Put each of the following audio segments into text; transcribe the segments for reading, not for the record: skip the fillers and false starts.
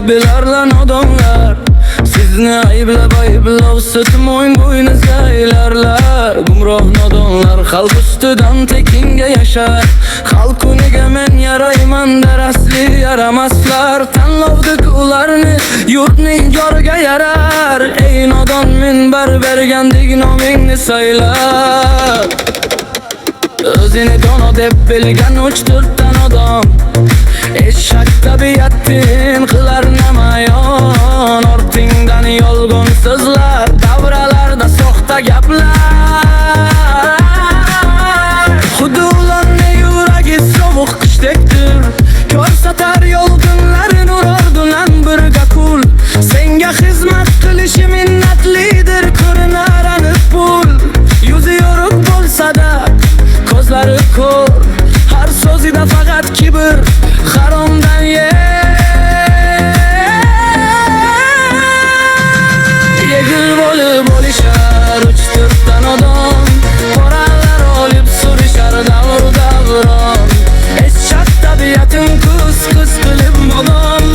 bilarlar nodonlar. Sizni ayblab o'sitib o'yin bo'yniga ilarlar. Gumroh nodonlar xalq ustidan tekinga yashar. Xalq kuniga men yarayman der asli yaramaslar. Tanlovdik ularni yurtning joriga yarar. Ey nodon minbar bergandik nomingni saylar. O'zini dono deb bilgan 3-4 tan odam eshak tabiatin qilar namayon. Ortingdan yolg'on so'zlar, davralarda soxta gaplar. Xuddi ularni yuragi sovuq qishdekdir. Ko'rsatar yolg'onlarin urardulan birga kul. Senga xizmat qilishi minnatlidir, ko'rinar aniq pul. Yuzi yorug' bo'lsa-da ko'zlari ko'r, har so'zida faqat kibr, haromdan yegil bo'lib olishar 3-4 tan odam. Qoralar olib surishar davr-davron. Eshak tabiatin kuz qilib nodon.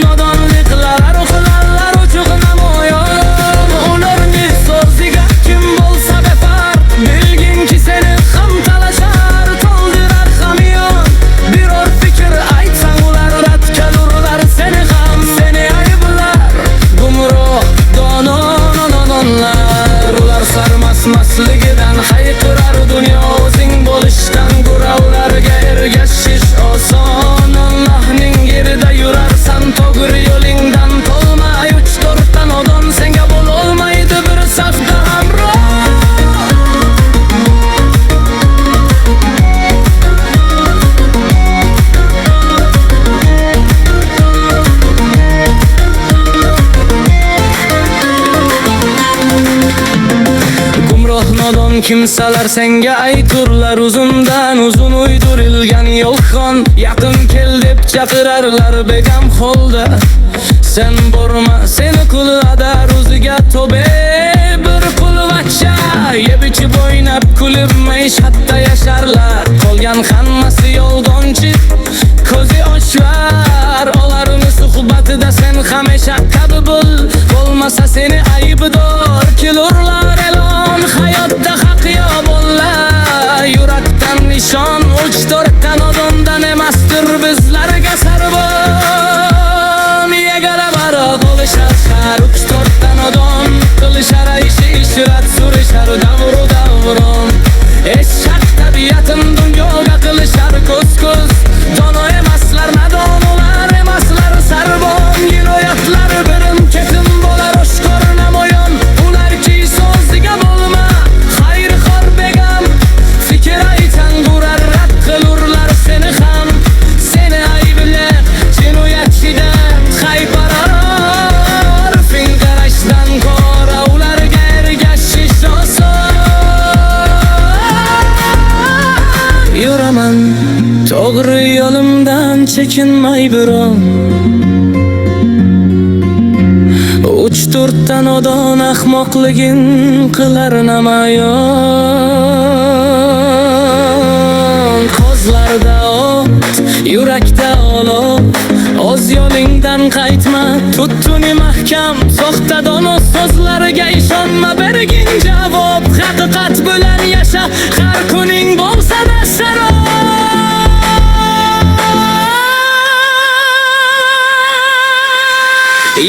Nodonliklar qilarlar uchuq namoyon. Ularning so'ziga kim bo'lsa befar, bilginki seni ham talashar, to'ldirar hamyon. Biror fikr aytsang ular rad kelurlar seni ham. Seni ayblar gumroh dono nodonlar. Ular sarmasmasligidan hayqirar dunyo. O'zing bo'lishdan ko'ra ularga ergashish oson. Allohning yerida yurarsan to'g'ri yo'lingdan to'lma. 3-4 tan odam senga bo'lolmaydi bir safda hamroh. Gumroh nodon kimsalar senga ayturlar uzundan uzun uydurilgan yolg'on. Yaqin kel deb chaqirarlar begam holda. Sen borma, seni qulada o'ziga tobe bir pulvacha. Yeb ichib o'ynab kulib maishatda yasharlar. Qolgan hammasi yolg'onchi, ko'zi ochlar. Olarni suhbatida sen hamisha kabi bo'l. Bo'lmasa seni aybdor kelurlar elon. Hayotda haq yo'llar, yurakdan nishon. 3-4 tan odamdan emasdir bizlarga sarbon. Yegara baroq bo'lishar 3-4 tan odam. Qilishar ishi ishrat surishar davr-davron. Eshak tabiatin dunyoga qilishar ko'z-ko'z. Dono emaslar nadon, ular emaslar sarbon. Jinoyatlar birim-ketim bo'lar oshkor namoyon. Ularki so'ziga bo'lma, xayr-xor begam. Fikr aytsang urar rad qilurlar seni ham. Seni ayblar jinoyatchidan hayparar. Finqarashdan ko'ra ularga ergashish oson. Yuraman to'g'ri yo'limdan chekinmay biron. 3-4 tan odam ahmoqligin qilar namayon. Ko'zlarda o't, yurakda olov. O'z yo'lingdan qaytma, tuttuni mahkam. Soxta dono so'zlariga ishonma, bergin javob. Haqiqat bilan yasha, har kuning bo'lsa-da sharob.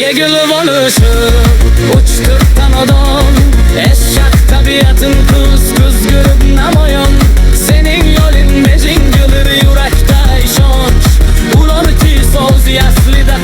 Yegilib olishib 3-4 tan odam. Eshak tabiatin kuz ko'rib namoyon. Sening yo'ling bejing yurakda ishonch. Ularki so'zi aslida